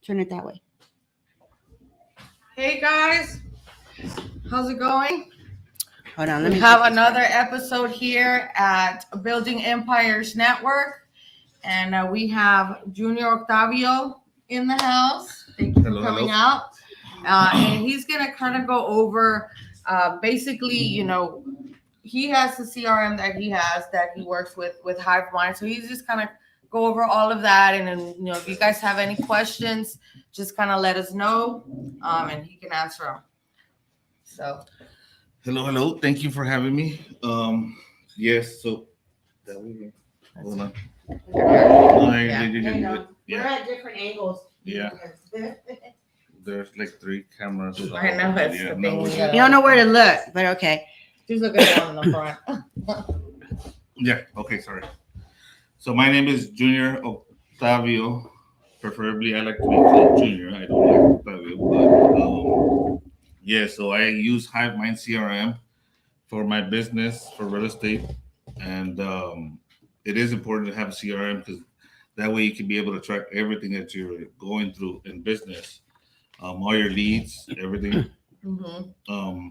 Turn it that way. Hey guys, how's it going? Hold on. We have another episode here at Building Empires Network, and we have Junior Octavio in the house. Thank you for coming out. And he's gonna kind of go over, basically, he has the CRM that he works with HiveMind. So he's just kind of go over all of that, and then if you guys have any questions, just kind of let us know, and he can answer them. So. Hello. Thank you for having me. Yes. So that way. Hold on. We're at different angles. Yeah. There's like 3 cameras. I know it's the thing. You don't know where to look, but okay. Just look at the one in the front. Yeah. Okay. Sorry. So my name is Junior Octavio. Preferably, I like to be called Junior. I don't like Octavio, but yeah. So I use HiveMind CRM for my business for real estate, and it is important to have a CRM because that way you can be able to track everything that you're going through in business, all your leads, everything. Mm-hmm.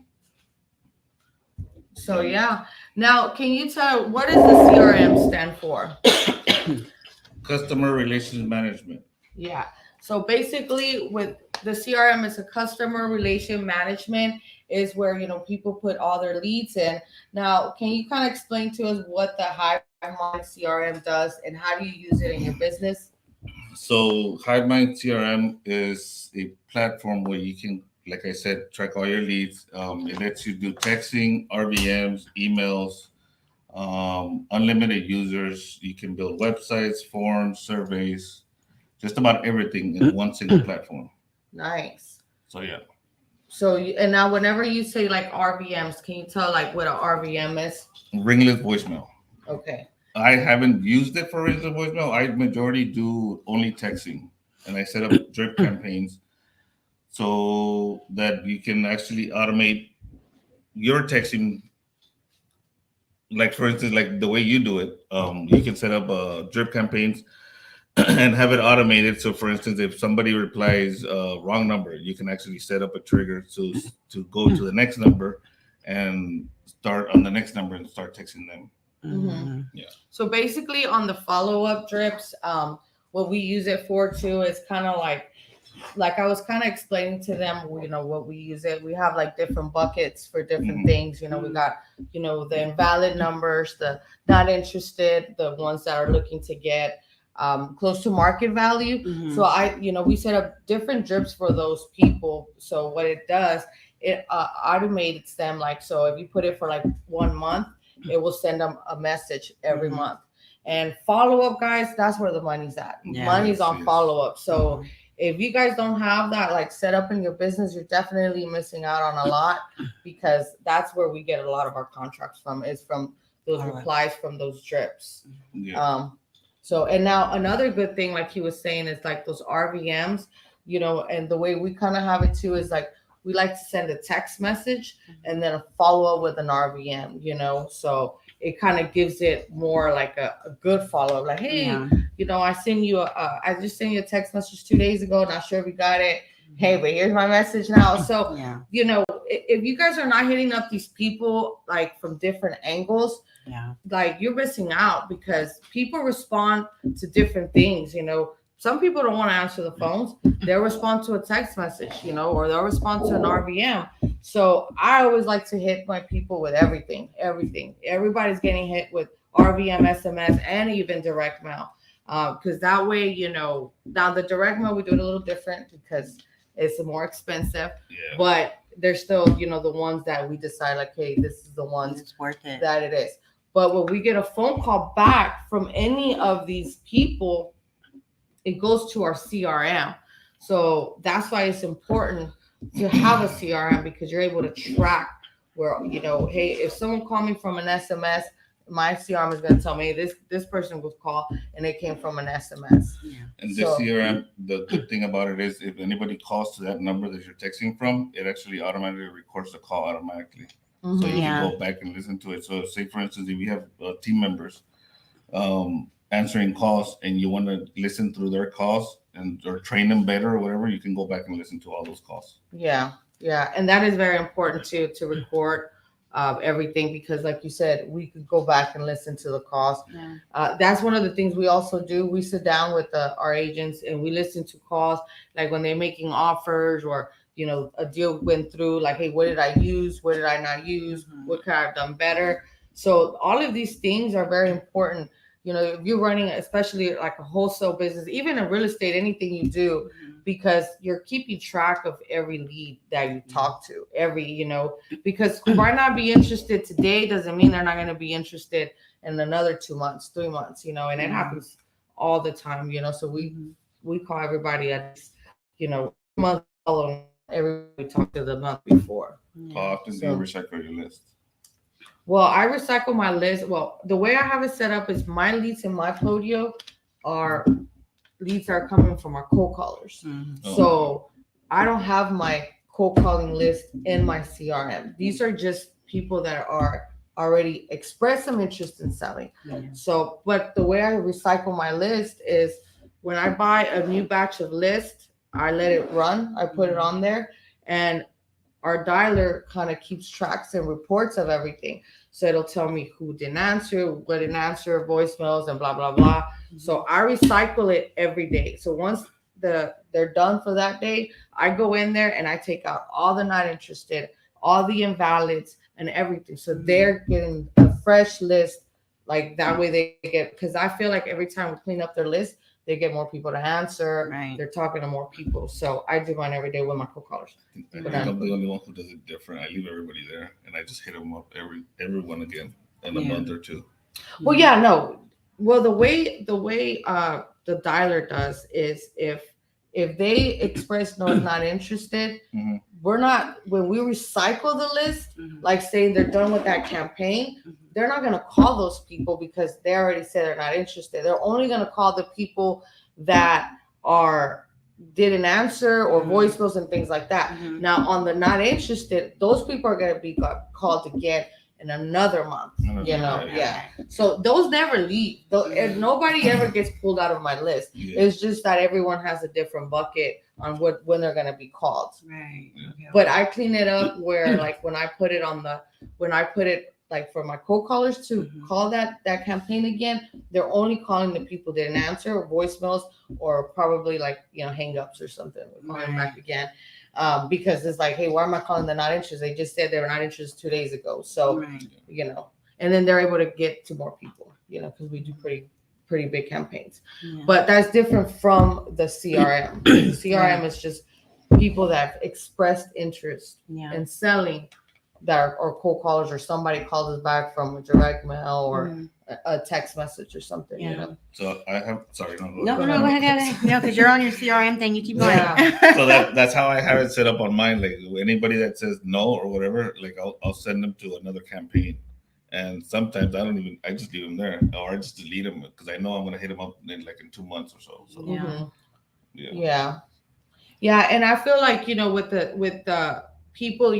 So yeah. Now, can you tell what does the CRM stand for? Customer Relations Management. Yeah. So basically, with the CRM is a customer relation management is where people put all their leads in. Now, can you kind of explain to us what the HiveMind CRM does and how do you use it in your business? So HiveMind CRM is a platform where you can, like I said, track all your leads. It lets you do texting, RVMs, emails, unlimited users. You can build websites, forms, surveys, just about everything in one single platform. Nice. So yeah. So and now whenever you say like RVMs, can you tell like what an RVM is? Ringless voicemail. Okay. I haven't used it for ringless voicemail. I majority do only texting, and I set up drip campaigns so that you can actually automate your texting. Like for instance, like the way you do it, you can set up drip campaigns and have it automated. So, for instance, if somebody replies wrong number, you can actually set up a trigger to go to the next number and start on the next number and start texting them. Mm-hmm. Yeah. So basically, on the follow-up drips, what we use it for too is kind of like I was kind of explaining to them, what we use it. We have like different buckets for different things. We got, the invalid numbers, the not interested, the ones that are looking to get close to market value. Mm-hmm. So we set up different drips for those people. So what it does, it automates them. Like, so if you put it for like 1 month, it will send them a message every month. And follow-up, guys, that's where the money's at. Yeah. Money's on follow-up. So if you guys don't have that like set up in your business, you're definitely missing out on a lot, because that's where we get a lot of our contracts from, is from those replies from those drips. Yeah. So, and now another good thing, like he was saying, is like those RVMs, and the way we kind of have it too is like we like to send a text message and then a follow up with an RVM, so it kind of gives it more like a good follow up. Like, hey, I just sent you a text message 2 days ago. Not sure if you got it. Hey, but here's my message now. So, if you guys are not hitting up these people like from different angles, like you're missing out, because people respond to different things. Some people don't want to answer the phones. They'll respond to a text message, or they'll respond to an RVM. So I always like to hit my people with everything. Everybody's getting hit with RVM, SMS, and even direct mail. Because that way, now the direct mail, we do it a little different because it's more expensive. Yeah. But there's still, the ones that we decide like, hey, this is the ones it's worth it. that it is. But when we get a phone call back from any of these people, it goes to our CRM. So that's why it's important to have a CRM, because you're able to track where, hey, if someone called me from an SMS, my CRM is going to tell me this person was called and it came from an SMS. Yeah. And this CRM, the good thing about it is if anybody calls to that number that you're texting from, it actually automatically records the call automatically. So you can go back and listen to it. So say, for instance, if you have team members, answering calls and you want to listen through their calls and or train them better or whatever, you can go back and listen to all those calls. Yeah, yeah, and that is very important to record everything because, like you said, we could go back and listen to the calls. Yeah. That's one of the things we also do. We sit down with our agents and we listen to calls, like when they're making offers or a deal went through. Like, hey, what did I use? What did I not use? What could I have done better? So all of these things are very important. If you're running, especially like a wholesale business, even in real estate, anything you do, because you're keeping track of every lead that you talk to, because who might not be interested today doesn't mean they're not going to be interested in another 2 months, 3 months, and it happens all the time, so we call everybody at month following everybody talked to the month before. How often do you recycle your list? Well, I recycle my list. Well, the way I have it set up is my leads in my Podio are leads are coming from our cold callers. So I don't have my cold calling list in my CRM. These are just people that are already expressed some interest in selling. So, but the way I recycle my list is when I buy a new batch of list, I let it run. I put it on there, and our dialer kind of keeps tracks and reports of everything. So it'll tell me who didn't answer, what didn't answer, voicemails, and blah, blah, blah. So I recycle it every day. So once they're done for that day, I go in there and I take out all the not interested, all the invalids, and everything. So they're getting a fresh list. Like that way they get, because I feel like every time we clean up their list, they get more people to answer. Right. They're talking to more people. So I do mine every day with my cold callers. I think I'm the only one who does it different. I leave everybody there and I just hit them up everyone again in a month or two. Well, yeah, no. Well, the way the dialer does is if they express no, not interested, we're not, when we recycle the list, like saying they're done with that campaign, they're not going to call those people because they already said they're not interested. They're only going to call the people that didn't answer or voicemails and things like that. Now on the not interested, those people are going to be called again in another month, yeah. So those never leave. And nobody ever gets pulled out of my list. It's just that everyone has a different bucket on when they're going to be called. Right. Okay. But I clean it up where like when I put it like for my cold callers to call that campaign again, they're only calling the people that didn't answer or voicemails or probably like, hang-ups or something. We're calling back again. Because it's like, hey, why am I calling the not interested? They just said they were not interested 2 days ago. So, and then they're able to get to more people, because we do pretty big campaigns. But that's different from the CRM. The CRM is just people that have expressed interest in selling that are cold callers, or somebody calls us back from a direct mail or a text message or something. So I have, sorry, No, go ahead. No, because you're on your CRM thing. You keep going. So that's how I have it set up on mine. Like anybody that says no or whatever, like I'll send them to another campaign. And sometimes I just leave them there, or I just delete them because I know I'm gonna hit them up in 2 months or so. Yeah. And I feel like with the people,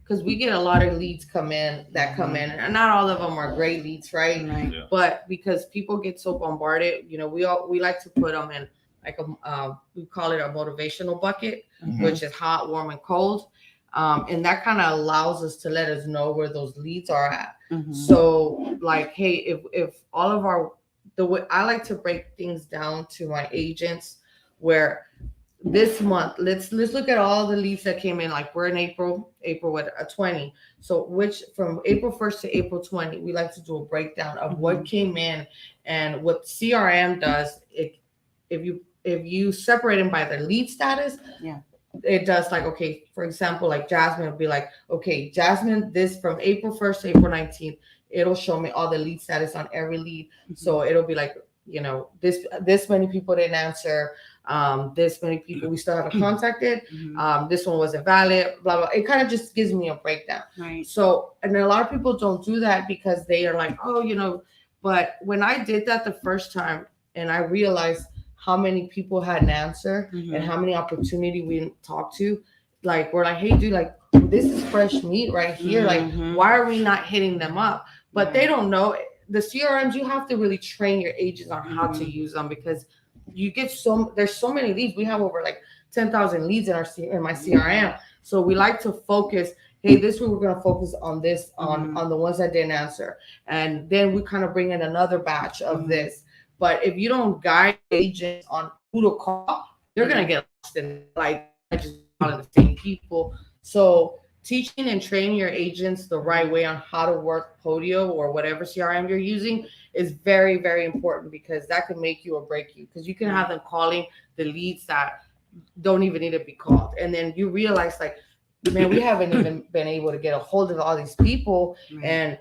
because we get a lot of leads come in, and not all of them are great leads, right? Yeah. But because people get so bombarded, we like to put them in like we call it a motivational bucket, which is hot, warm, and cold. And that kind of allows us to let us know where those leads are at. So like, hey, if all of the way I like to break things down to my agents, where this month, let's look at all the leads that came in. Like we're in April with a 20. So which from April 1st to April 20, we like to do a breakdown of what came in, and what CRM does. If you separate them by their lead status, it does, like, okay, for example, like Jasmine will be like, okay, Jasmine, this from April 1st to April 19th, it'll show me all the lead status on every lead. So it'll be like, this many people didn't answer. This many people we still haven't contacted. This one wasn't valid, blah, blah. It kind of just gives me a breakdown. Right. So, and a lot of people don't do that because they are like, oh, but when I did that the first time and I realized how many people had an answer and how many opportunity we didn't talk to, like, we're like, hey, dude, like, this is fresh meat right here. Like, why are we not hitting them up? But they don't know. the CRMs, you have to really train your agents on how to use them, because you get there's so many leads. We have over like 10,000 leads in my CRM. So we like to focus. Hey, this week we're going to focus on this, on the ones that didn't answer, and then we kind of bring in another batch of this. But if you don't guide agents on who to call, you're going to get lost in like just calling the same people. So teaching and training your agents the right way on how to work Podio or whatever CRM you're using is very, very important, because that can make you or break you, because you can have them calling the leads that don't even need to be called. And then you realize, like, man, we haven't even been able to get a hold of all these people. And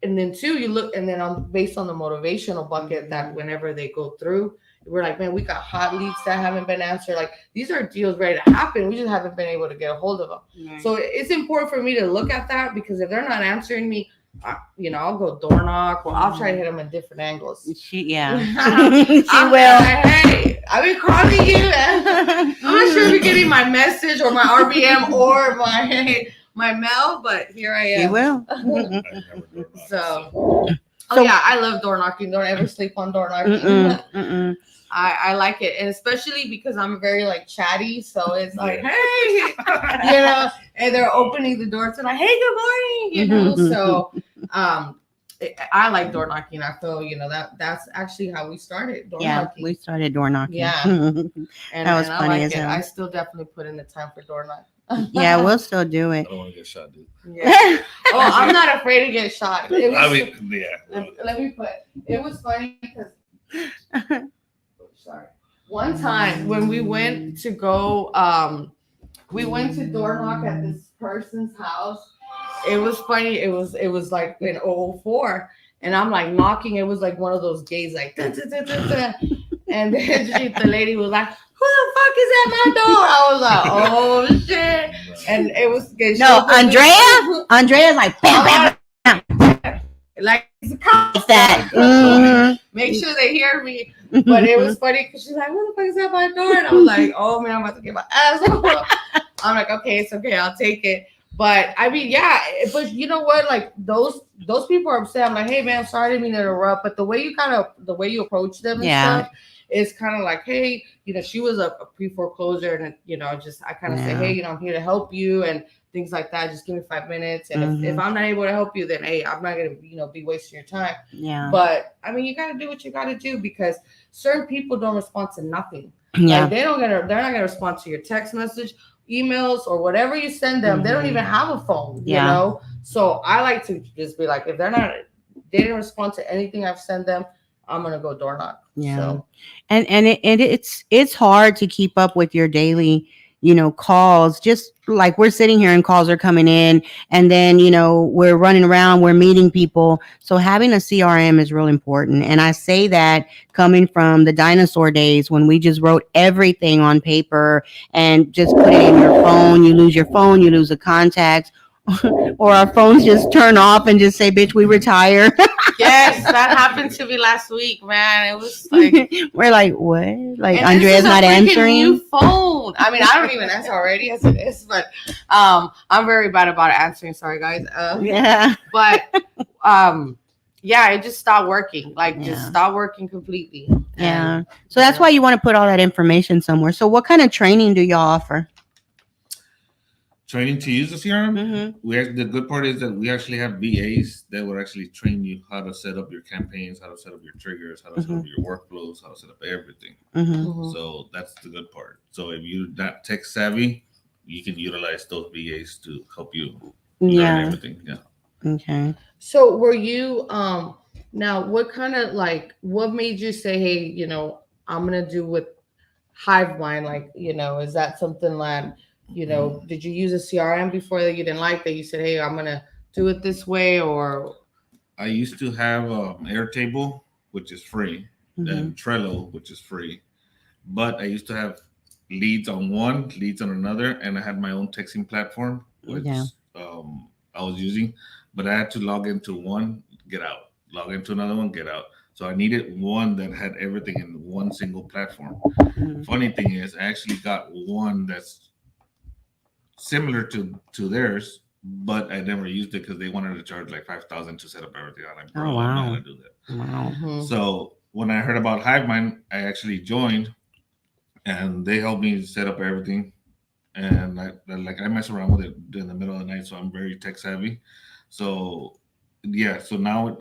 then too, you look, and then based on the motivational bucket that whenever they go through, we're like, man, we got hot leads that haven't been answered. Like, these are deals ready to happen. We just haven't been able to get a hold of them. Right. So it's important for me to look at that, because if they're not answering me, I'll go door knock, or I'll try to hit them in different angles. She will. Like, hey, I've been calling you. I'm not sure if you're getting my message or my RBM or my mail, but here I am. She will. So yeah, I love door knocking. Don't ever sleep on door knocking. I like it, and especially because I'm very like chatty, so it's like, hey, and they're opening the door to like, hey, good morning, So I like door knocking. I feel that's actually how we started door knocking. We started door knocking. Yeah, and that was funny as hell. I still definitely put in the time for door knocking. Yeah, we'll still do it. I don't want to get shot, dude. Yeah. Oh, I'm not afraid to get shot. Let me put. It was funny because. Sorry. One time when we went to go, we went to door knock at this person's house. It was funny. It was like in 2004, and I'm like knocking. It was like one of those gays, like, da, da, da, da, da. And then the lady was like, who the fuck is at my door? I was like, oh shit. And it was Andrea's like, bam, bam. Like, it's a cop. It's that. Make sure they hear me. But it was funny because she's like, who the fuck is at my door? And I was like, oh man, I'm about to get my ass off. I'm like, okay, it's okay, I'll take it. But I mean, yeah, but you know what? Like those people are upset. I'm like, hey man, sorry to mean to interrupt, but the way you approach them and stuff is kind of like, hey, she was a pre-foreclosure, and just I kind of say, hey, I'm here to help you and things like that. Just give me 5 minutes, and if I'm not able to help you, then hey, I'm not gonna be wasting your time. Yeah. But I mean, you got to do what you got to do, because certain people don't respond to nothing. Yeah. Like, they're not gonna respond to your text message, emails, or whatever you send them. They don't even have a phone. Yeah. So I like to just be like, if they didn't respond to anything I've sent them, I'm gonna go door knock. Yeah. So. And it's hard to keep up with your daily calls. Just like we're sitting here and calls are coming in, and then we're running around, we're meeting people. So having a CRM is real important. And I say that coming from the dinosaur days when we just wrote everything on paper and just put it in your phone. You lose your phone, you lose the contacts. Or our phones just turn off and just say, bitch, we retire. Yes, that happened to me last week, man. It was like, we're like, what? Like, Andrea's not answering. New phone. I mean, I don't even answer already as it is, but I'm very bad about answering. Sorry, guys. Yeah. But yeah, it just stopped working. Like, just stopped working completely. Yeah. So that's why you want to put all that information somewhere. So what kind of training do y'all offer? Training to use the CRM. The good part is that we actually have VAs that will actually train you how to set up your campaigns, how to set up your triggers, how to set up your workflows, how to set up everything. So that's the good part. So if you're not tech savvy, you can utilize those VAs to help you learn everything. Yeah. Okay. So were you now what made you say, hey, I'm gonna do with Hivemind? Like, is that something like, did you use a CRM before that you didn't like, that you said, hey, I'm going to do it this way? Or I used to have Airtable, which is free, and Trello, which is free. But I used to have leads on one, leads on another, and I had my own texting platform, which I was using. But I had to log into one, get out, log into another one, get out. So I needed one that had everything in one single platform. Funny thing is, I actually got one that's similar to theirs, but I never used it because they wanted to charge like 5,000 to set up everything. I'm like, bro, Oh, I'm not wow. gonna do that. Wow. Mhm. So when I heard about HiveMind, I actually joined, and they helped me set up everything. And I mess around with it in the middle of the night, so I'm very tech savvy. So yeah, so now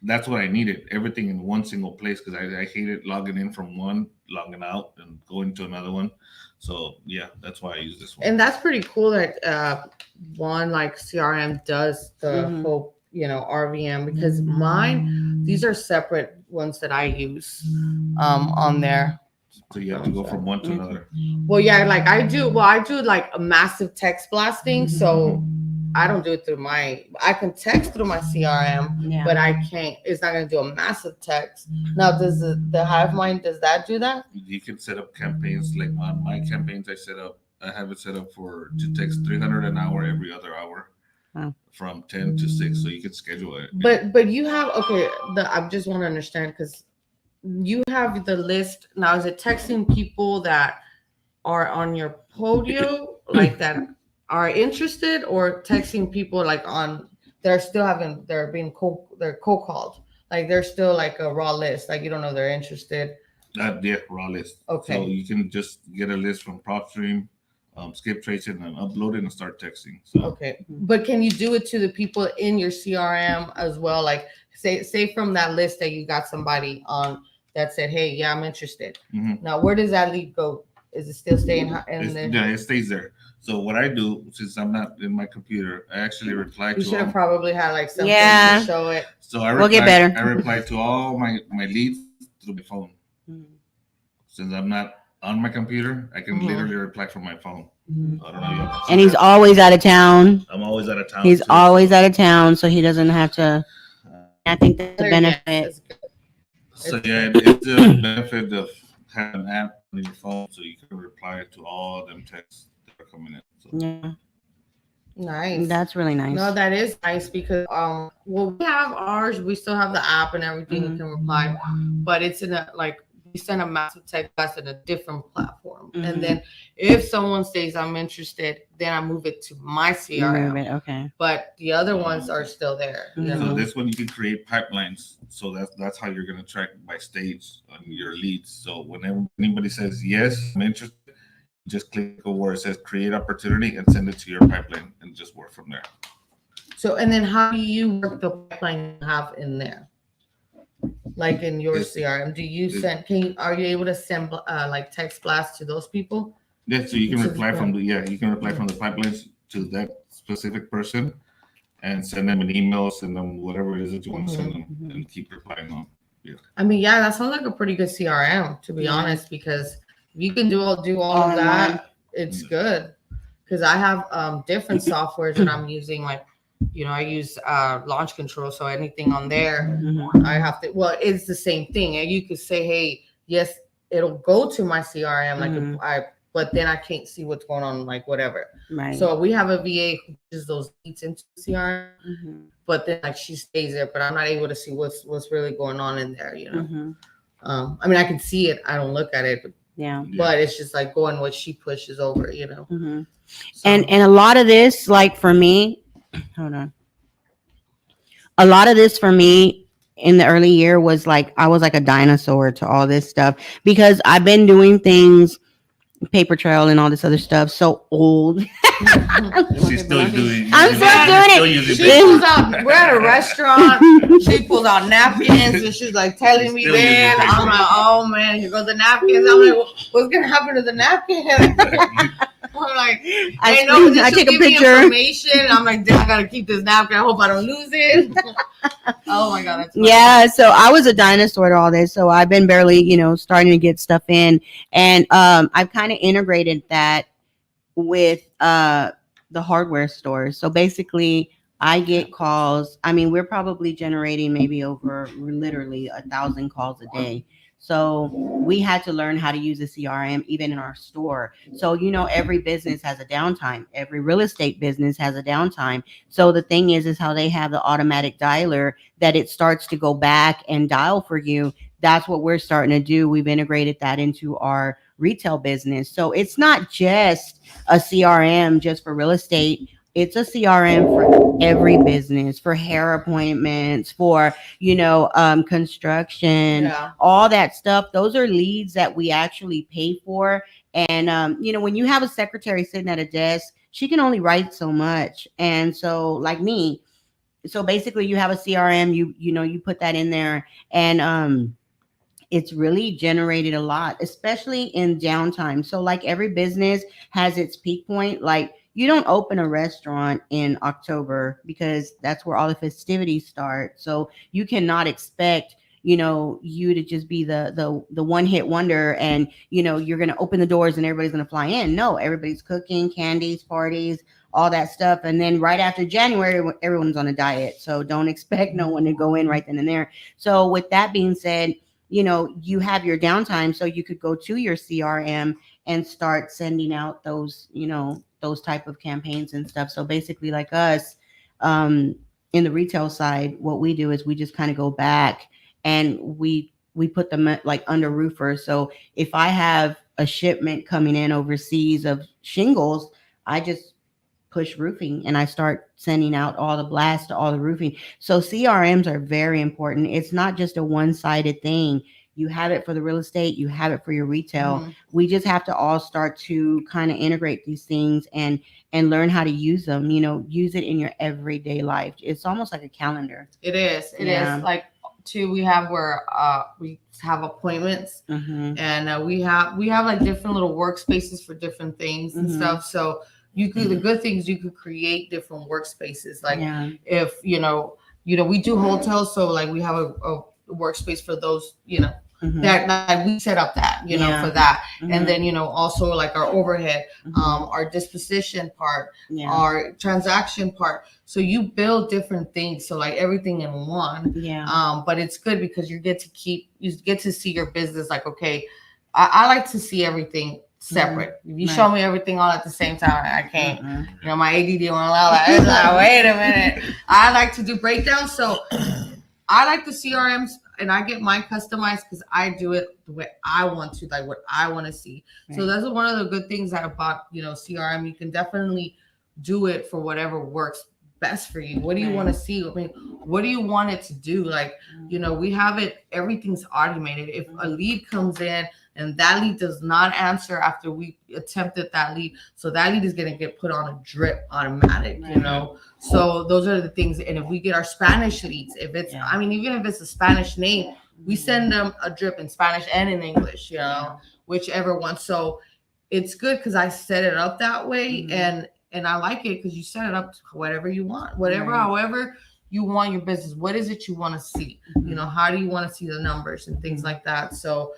that's what I needed, everything in one single place, because I hated logging in from one, logging out, and going to another one. So yeah, that's why I use this one. And that's pretty cool that one like CRM does the Mhm. whole, RVM, because mine, these are separate ones that I use on there. So you have to go from one to another. Well, yeah, like I do like a massive text blasting, so I don't do it through I can text through my CRM, Yeah. but I can't, it's not going to do a massive text. Now, does the HiveMind, does that do that? You can set up campaigns. Like on my campaigns, I have it set up to text 300 an hour every other hour. Wow. From 10 to 6, so you can schedule it. But you have, okay, I just want to understand, because you have the list now. Is it texting people that are on your podio, like that are interested, or texting people like on they're being they're cold called, like they're still like a raw list, like you don't know they're interested? Yeah, raw list. Okay. So you can just get a list from PropStream, skip tracing, and upload it and start texting. So Okay, but can you do it to the people in your CRM as well? Like say from that list that you got somebody on that said, "Hey, yeah, I'm interested." Mhm. Now, where does that lead go? Is it still staying in there? yeah, it stays there. So what I do, since I'm not in my computer, I actually reply You to should have all. probably had like something Yeah. to show it. So I We'll get reply. better. I reply to all my leads through my phone. Mhm. Since I'm not on my computer, I can Mhm. literally reply from my phone. Mhm. I don't know. If y'all can see And he's that. always out of town. I'm always out of town. He's too, always so, out of town, so he doesn't have to. I think that's the Yes, benefit. it's good. So yeah, it's the benefit of having an app on your phone, so you can reply to all them texts that are coming in. So Yeah, Nice. that's really nice. No, that is nice, because well, we have ours. We still have the app and everything. You Mhm. can reply, but it's in a like we send a massive text blast in a different platform, Mhm. and then if someone says I'm interested, then I move it to my CRM. Move it, okay. But the other ones are still there. You Mhm. So know? this one you can create pipelines. So that's how you're gonna track by stage on your leads. So whenever anybody says yes, I'm interested, just click over where it says create opportunity and send it to your pipeline and just work from there. So, and then how do you work the pipeline you have in there? Like in your It's- CRM, do you it's- send? Are you able to send like text blasts to those people? Yeah, so you can So reply the- from you can reply from the pipelines to that specific person and send them an email, send them whatever it is that you want to send them, Mhm. and keep replying on. I mean, yeah, that sounds like a pretty good CRM, to be Yeah. honest, because if you can do all All of in that, one. it's good. Because I have different softwares that I'm using, like I use launch control, so anything on there Mhm. I have to. Well, it's the same thing, and you could say, hey, yes, it'll go to my CRM, like Mhm. but then I can't see what's going on, like whatever. Right. So we have a VA who pushes those leads into CRM, Mhm. but then like she stays there, but I'm not able to see what's really going on in there. Mhm. I mean, I can see it. I don't look at it, Yeah. but it's just like going what she pushes over. Mhm. So, And a lot of this, like for me, hold on. A lot of this for me in the early year was like I was like a dinosaur to all this stuff because I've been doing things, paper trail and all this other stuff, so old. She's still doing. I'm still doing it. she pulls out. We're at a restaurant. She pulls out napkins and she's like telling She's me, still using "Man, paper. I'm like, oh man, here goes the napkins." I'm like, what's gonna happen to the napkins? I'm like, I know. I take a give me picture. information. I'm like, I gotta keep this napkin. I hope I don't lose it. Oh my god, that's funny. Yeah, so I was a dinosaur to all this. So I've been barely, starting to get stuff in, and I've kind of integrated that with the hardware stores. So basically, I get calls. I mean, we're probably generating maybe over literally 1,000 calls a day. So we had to learn how to use a CRM even in our store. So every business has a downtime. Every real estate business has a downtime. So the thing is how they have the automatic dialer that it starts to go back and dial for you. That's what we're starting to do. We've integrated that into our retail business. So it's not just a CRM just for real estate. it's a CRM for every business, for hair appointments, for, construction, Yeah. all that stuff. Those are leads that we actually pay for. And, when you have a secretary sitting at a desk, she can only write so much. And so, like me, so basically you have a CRM, you put that in there, and, it's really generated a lot, especially in downtime. So, like every business has its peak point. Like, you don't open a restaurant in October because that's where all the festivities start. So, you cannot expect, you to just be the one hit wonder, and you're going to open the doors and everybody's going to fly in. No, everybody's cooking, candies, parties, all that stuff. And then right after January, everyone's on a diet. So, don't expect no one to go in right then and there. So, with that being said, you have your downtime, so you could go to your CRM and start sending out those type of campaigns and stuff. So basically, like us, um, in the retail side, what we do is we just kind of go back, and we put them like under roofers. So if I have a shipment coming in overseas of shingles, I just push roofing and I start sending out all the blasts to all the roofing. So CRMs are very important. It's not just a one-sided thing. You have it for the real estate, you have it for your retail. Mhm. We just have to all start to kind of integrate these things and learn how to use them, use it in your everyday life. It's almost like a calendar. It is. It Yeah. is. Like too, we have where we have appointments, Mhm. and we have like different little workspaces for different things and Mhm. stuff. So you could the good things you could create different workspaces. Like Yeah. if we do hotels, so like we have a workspace for those Mhm. that like we set up that Yeah. for that, Mhm. and then also like our overhead, Mhm. our disposition part, Yeah. our transaction part. So you build different things, so like everything in one. Yeah. But it's good because you get to see your business. Like, okay, I like to see everything separate. If you show Right. me everything all at the same time, I can't. Mm-mm. My ADD won't allow that. It's like, wait a minute. I like to do breakdowns, so I like the CRMs, and I get mine customized because I do it the way I want to, like what I want to see. So Right. that's one of the good things that about CRM. You can definitely do it for whatever works best for you. What do you want to Right. see? I mean, what do you want it to do? Like, we have it. Everything's automated. If a lead comes in and that lead does not answer after we attempted that lead, so that lead is gonna get put on a drip automatic. Right. So those are the things. And if we get our Spanish leads, if it's, Yeah. I mean, even if it's a Spanish name, we send them a drip in Spanish and in English, Yeah. whichever one. So it's good because I set it up that way, Mhm. and I like it because you set it up to whatever you want, whatever, Right. however you want your business. What is it you want to see? Mhm. How do you want to see the numbers and things Mhm. like that? So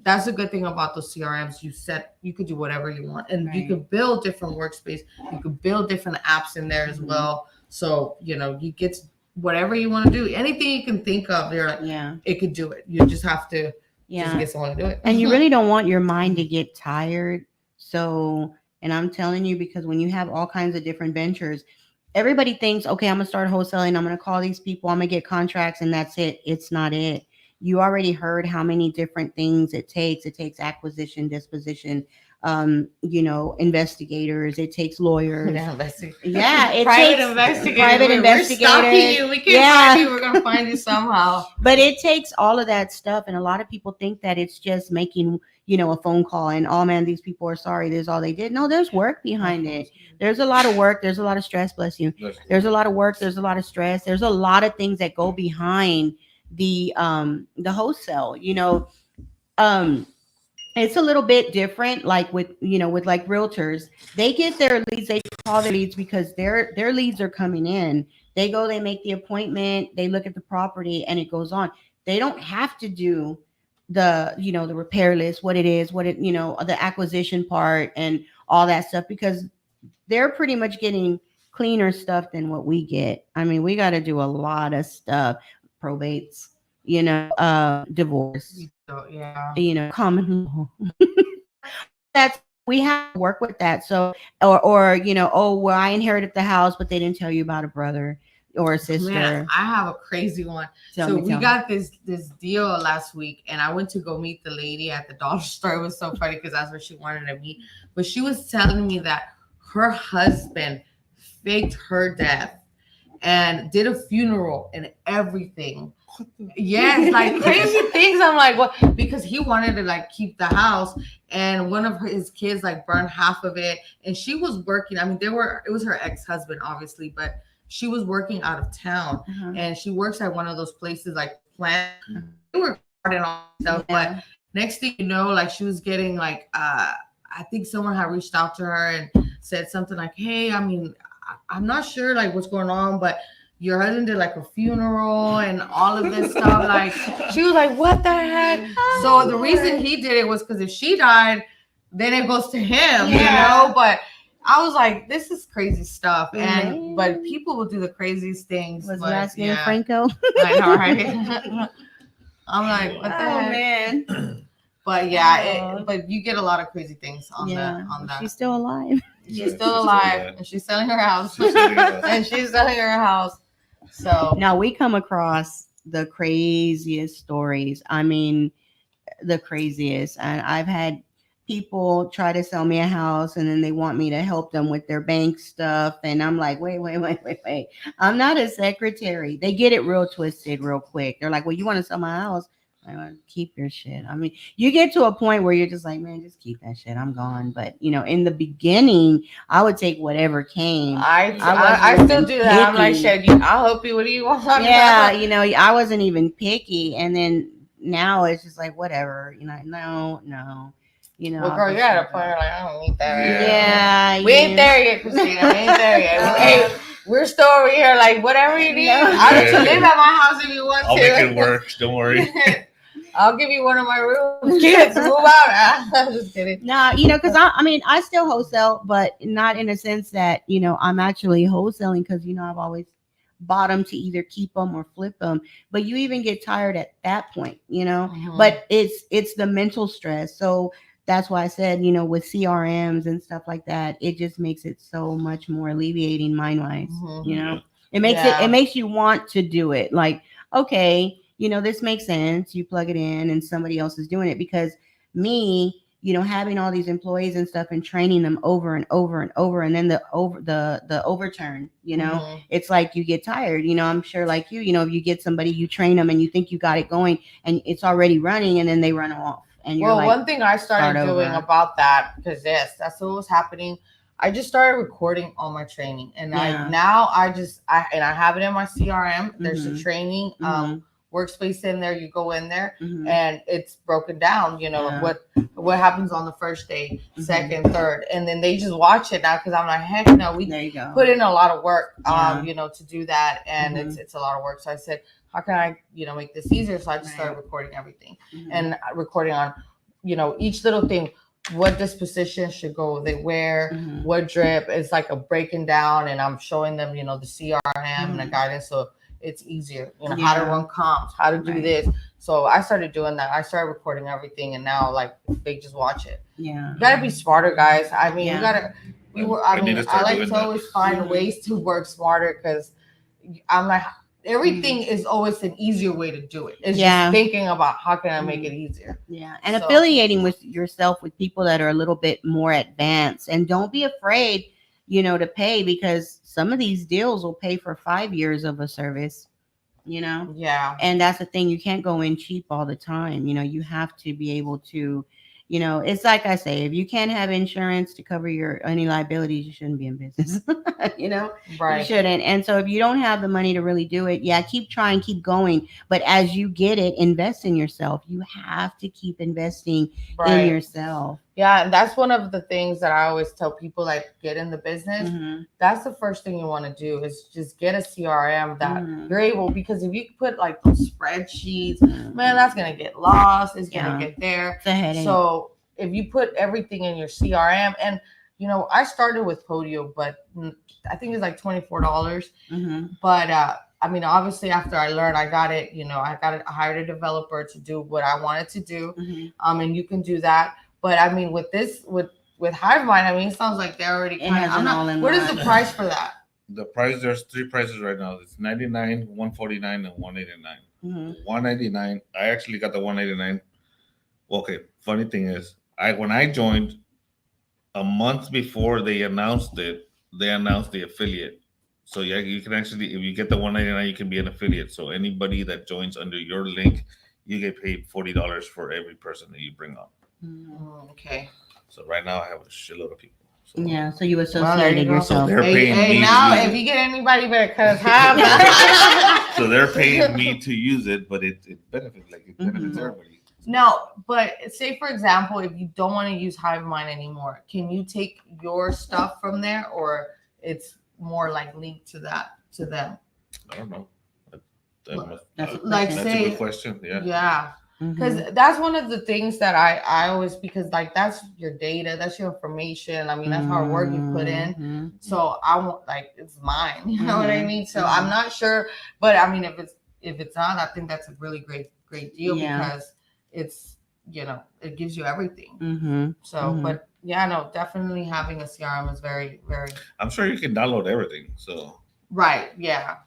that's a good thing about those CRMs. You could do whatever you want, and you Right. could build different workspace. You could build different apps in there as Mhm. well. So you get to whatever you want to do. Anything you can think of, you're like, Yeah. it could do it. You just have to just Yeah. get someone to do it. And you really don't want your mind to get tired. So, and I'm telling you, because when you have all kinds of different ventures, everybody thinks, okay, I'm going to start wholesaling. I'm going to call these people. I'm going to get contracts, and that's it. It's not it. You already heard how many different things it takes. It takes acquisition, disposition, investigators. It takes lawyers. Yeah, Yeah, it private takes investigators. private We're stalking investigators. you. We can't Yeah. find you. We're gonna find you somehow. But it takes all of that stuff, and a lot of people think that it's just making a phone call and, oh man, these people are sorry, this is all they did. No, there's work behind it. There's a lot of work, there's a lot of stress, bless you. There's a lot of work, there's a lot of stress, there's a lot of things that go behind the wholesale. um it's a little bit different, like with like realtors. They get their leads, they call their leads because their leads are coming in. They go, they make the appointment, they look at the property, and it goes on. They don't have to do the repair list, what it is, what it the acquisition part and all that stuff, because they're pretty much getting cleaner stuff than what we get. I mean, we got to do a lot of stuff, probates, divorce, So, yeah. common law. That's we have to work with that. So, or oh well, I inherited the house, but they didn't tell you about a brother or a sister. Man, I have a crazy one. Tell me. Got this deal last week, and I went to go meet the lady at the dollar store. It was so funny because that's where she wanted to meet. But she was telling me that her husband faked her death and did a funeral and everything. Yes, like crazy things. I'm like, what? Because he wanted to like keep the house, and one of his kids like burned half of it, and she was working. I mean, it was her ex husband, obviously, but she was working out of town, and she works at one of those places like plant. They work hard and all that stuff, but next thing you know, like she was getting like, I think someone had reached out to her and said something like, "Hey, I mean, I'm not sure like what's going on, but." Your husband did like a funeral and all of this stuff. Like she was like, "What the heck?" So the reason he did it was because if she died, then it goes to him, you know. But I was like, "This is crazy stuff," and but people will do the craziest things. Was but, last name Franco? I know, right? I'm like, "What the heck?" Man. But yeah, but you get a lot of crazy things on that. On that, she's still alive. She's still alive, and she's selling her house, and she's selling her house. So now we come across the craziest stories. I mean, the craziest. And I've had people try to sell me a house and then they want me to help them with their bank stuff. And I'm like, wait. I'm not a secretary. They get it real twisted real quick. They're like, well, you want to sell my house? I want to keep your shit. I mean, you get to a point where you're just like, man, just keep that shit. I'm gone. But in the beginning, I would take whatever came. I still do that. I'm like, shit, I'll help you. What do you want? Yeah, I wasn't even picky. And then now it's just like whatever. No. Well, girl, you're at a point where like I don't need that. Right Yeah, we ain't there yet, Christina. We ain't there yet. Hey, we're still over here. Like whatever you need, I'll let you live at my house if you want I'll to. make it work. Don't worry. I'll give you one of my rooms. Kids, move out. I'm just kidding. No, because I still wholesale, but not in a sense that I'm actually wholesaling because I've always bought them to either keep them or flip them. But you even get tired at that point, But it's the mental stress. So that's why I said, with CRMs and stuff like that, it just makes it so much more alleviating mind-wise. It makes you want to do it. Like, okay, this makes sense. You plug it in and somebody else is doing it because me, having all these employees and stuff and training them over and over and over, and then the overturn, it's like you get tired. I'm sure like if you get somebody, you train them and you think you got it going and it's already running and then they run off. And you're like, one thing I started doing about that, because that's what was happening. I just started recording all my training, and I have it in my CRM. There's a training workspace in there. You go in there, and it's broken down. What happens on the first day, second, third, and then they just watch it now because I'm like, heck no, we put in a lot of work, to do that, and it's a lot of work. So I said, how can I, make this easier? So I just started recording everything and recording on, each little thing. What disposition should go where, what drip. It's like a breaking down, and I'm showing them, the CRM and the guidance, so it's easier. How to run comps, how to do this. So I started doing that. I started recording everything, and now like they just watch it. Yeah, you gotta be smarter, guys. I mean, you gotta. I like to always find ways to work smarter because I'm like. Everything is always an easier way to do it. It's just thinking about how can I make it easier. Yeah. And affiliating with yourself with people that are a little bit more advanced. And don't be afraid, to pay because some of these deals will pay for 5 years of a service, Yeah. And that's the thing. You can't go in cheap all the time. You have to be able to, it's like I say, if you can't have insurance to cover any liabilities, you shouldn't be in business. Right. You shouldn't. And so if you don't have the money to really do it, keep trying, keep going. But as you get it, invest in yourself. You have to keep investing in yourself. Yeah, and that's one of the things that I always tell people, like, get in the business. That's the first thing you want to do is just get a CRM that you're able, because if you put like those spreadsheets, man, that's going to get lost. It's going to get there. It's a headache. So if you put everything in your CRM, and, I started with Podio, but I think it's like $24. But, obviously after I learned, I got it, I hired a developer to do what I wanted to do. And you can do that. But with this, with HiveMind, it sounds like they're already what is the price for that? The price, there's 3 prices right now. It's $99, $149, and $189. $199. I actually got the $189. Okay, funny thing is, when I joined, a month before they announced it, they announce the affiliate. So yeah, you can actually, if you get the 199, you can be an affiliate. So anybody that joins under your link, you get paid $40 for every person that you bring on. Okay. So right now I have a shitload of people. So, Yeah, so you Well, there associated you go. so yourself. they're paying Hey, me now to if use you it. get anybody, better cut us half. So they're paying me to use it, but it benefits Mhm. everybody. No, but say for example, if you don't want to use HiveMind anymore, can you take your stuff from there, or it's more like linked to that to them? I don't know. That's a Like That's question. a say, good question. Yeah. yeah, because Mhm. that's one of the things that I always, because like that's your data, that's your information. I mean, that's hard work you put in. Mhm. So I want, like, it's mine. You know what I Mhm. mean? So Mhm. I'm not sure, but I mean, if it's not, I think that's a really great deal Yeah. because it's, it gives you everything. Mhm. So, Mhm. but yeah, no, definitely having a CRM is very I'm sure you can download everything. So, right. Yeah.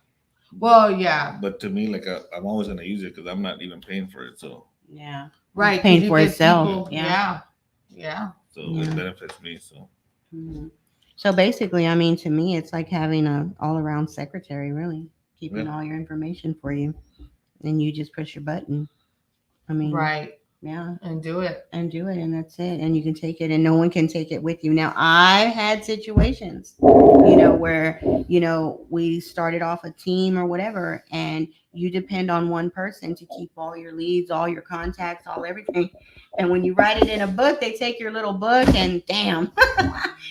Well, yeah. but to me, I'm always gonna use it because I'm not even paying for it. So, Yeah. Right. Paying Because you for get itself. people. Yeah. Yeah. so Yeah. it benefits me. So, Mhm. So basically, I mean, to me, it's like having a all-around secretary, really, keeping yeah. all your information for you, and you just push your button. I mean, Right. yeah, And do it. and do it, and that's it, and you can take it, and no one can take it with you. Now, I've had situations, where we started off a team or whatever, and you depend on one person to keep all your leads, all your contacts, all everything. And when you write it in a book, they take your little book and damn,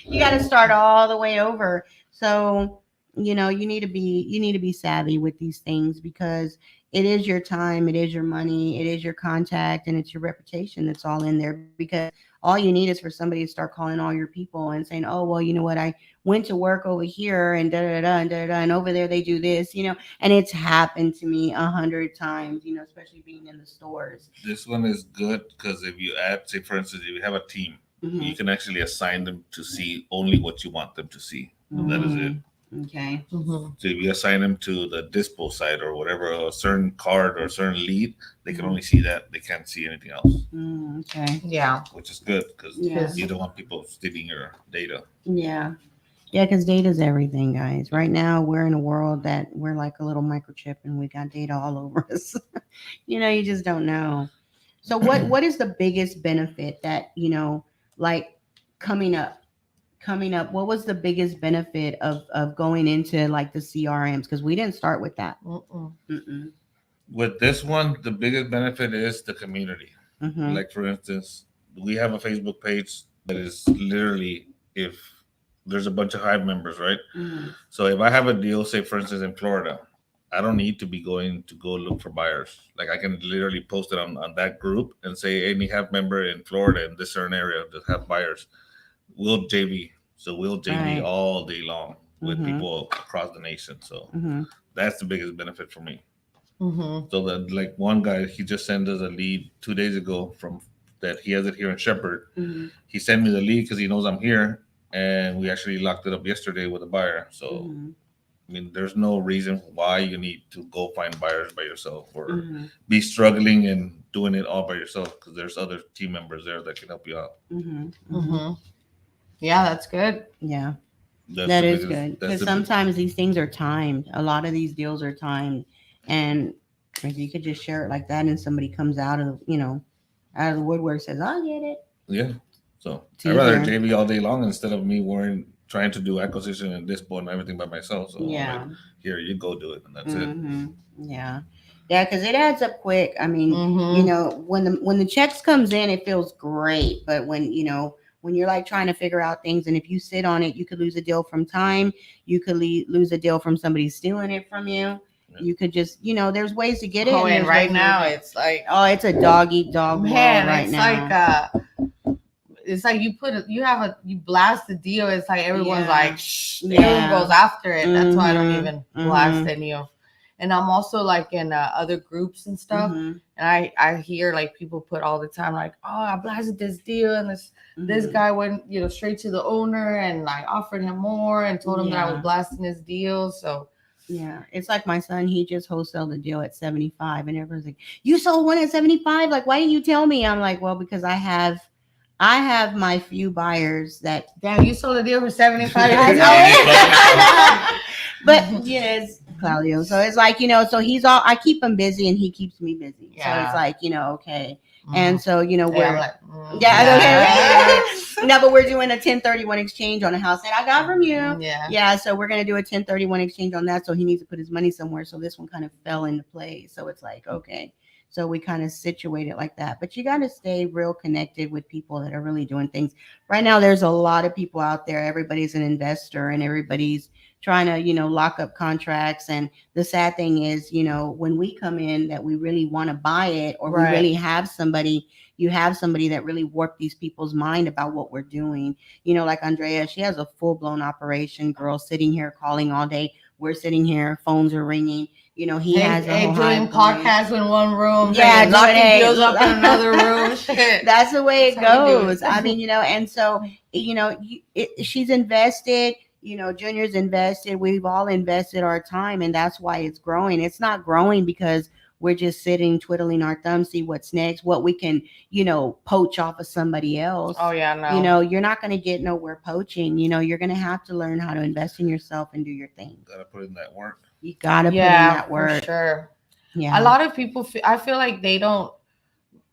you got to start all the way over. So, you need to be savvy with these things because it is your time, it is your money, it is your contact, and it's your reputation that's all in there because all you need is for somebody to start calling all your people and saying, "Oh, well, you know what? I went to work over here and da da da and da da, and over there they do this," and it's happened to me 100 times, especially being in the stores. This one is good because if you add, say, for instance, if you have a team, you Mhm. can actually assign them to see only what you want them to see. That is it. Okay. Mm-hmm. So if you assign them to the dispo side or whatever, a certain card or a certain lead, they can Mhm. only see that. They can't see anything else, Okay. Yeah. which is good because Yeah. you don't want people stealing your data. Yeah. Yeah, because data's everything, guys. Right now, we're in a world that we're like a little microchip and we got data all over us. You just don't know. So, what is the biggest benefit that, like coming up? Coming up, what was the biggest benefit of going into like the CRMs? Because we didn't start with that. Mm-mm. Mm-mm. With this one, the biggest benefit is the community. Mm-hmm. Like for instance, we have a Facebook page that is literally if there's a bunch of Hive members, right? Mm-hmm. So if I have a deal, say for instance in Florida, I don't need to be going to go look for buyers. Like I can literally post it on that group and say any Hive member in Florida in this certain area that have buyers. We'll JV. So we'll JV Right. all day long with Mm-hmm. people across the nation. So Mm-hmm. that's the biggest benefit for me. Mm-hmm. So that like one guy, he just sent us a lead 2 days ago from that he has it here in Shepherd. Mm-hmm. He sent me the lead because he knows I'm here, and we actually locked it up yesterday with a buyer. So Mm-hmm. I mean, there's no reason why you need to go find buyers by yourself or Mm-hmm. be struggling and doing it all by yourself because there's other team members there that can help you out. Mm-hmm. Mm-hmm. Mm-hmm. Yeah, that's good. Yeah. That's That the is biggest. good That's because the sometimes these things are timed. A lot of these deals are timed, and if you could just share it like that, and somebody comes out of the woodwork says, "I'll get it." yeah. So It's I'd rather easier. JV all day long instead of me worrying trying to do acquisition and dispo and everything by myself. So I'm like, Yeah. here you go do it, and that's it. Mm-hmm. Yeah. Yeah, because it adds up quick. I mean, Mm-hmm. when the checks comes in, it feels great, but when you're like trying to figure out things, and if you sit on it, you could lose a deal from time. You could lose a deal from somebody stealing it from you. Yeah. You could just, there's ways to get it, Oh, and and there's right ways to now lose it. it's like, Oh, it's a dog eat dog world man, right it's now. like you blast the deal. It's like everyone's Yeah. like, shh, Yeah. everyone goes after it. That's why I don't Mhm. even blast Mhm. any of. And I'm also like in other groups and stuff, Mhm. and I hear like people put all the time like, oh, I blasted this deal, and this Mhm. guy went straight to the owner and like offered him more and told him that I was Yeah. blasting his deal. So Yeah, it's like my son. He just wholesaled the deal at 75, and everyone's like, "You sold one at 75? Like, why didn't you tell me?" I'm like, "Well, because I I have my few buyers that Damn, you sold a deal for 75. I know. But yes, Claudio. So it's like, so he's all, I keep him busy and he keeps me busy. So it's Yeah. like, okay. And so, Yeah, I'm we're, like, yeah, okay. No, but we're doing a 1031 exchange on a house that I got from you. Yeah. Yeah. So we're going to do a 1031 exchange on that. So he needs to put his money somewhere. So this one kind of fell into place. So it's like, okay. So we kind of situate it like that. But you got to stay real connected with people that are really doing things. Right now, there's a lot of people out there. Everybody's an investor and everybody's trying to, lock up contracts. And the sad thing is, when we come in that we really want to buy it or we Right. really have somebody, you have somebody that really warped these people's mind about what we're doing. Like Andrea, she has a full blown operation, girl sitting here calling all day. We're sitting here, phones are ringing. He has a whole doing hive going. podcasts in one room, Yeah, locking doing, deals up in another room. Shit. That's the way it That's how we do goes. it. I mean, and so she's invested. Junior's invested. We've all invested our time, and that's why it's growing. It's not growing because we're just sitting twiddling our thumbs, see what's next, what we can, poach off of somebody else. Oh yeah, no. You're not going to get nowhere poaching. You're going to have to learn how to invest in yourself and do your thing. Gotta put in that work. You got to put in Yeah, that for work. sure. Yeah. A lot of people, I feel like they don't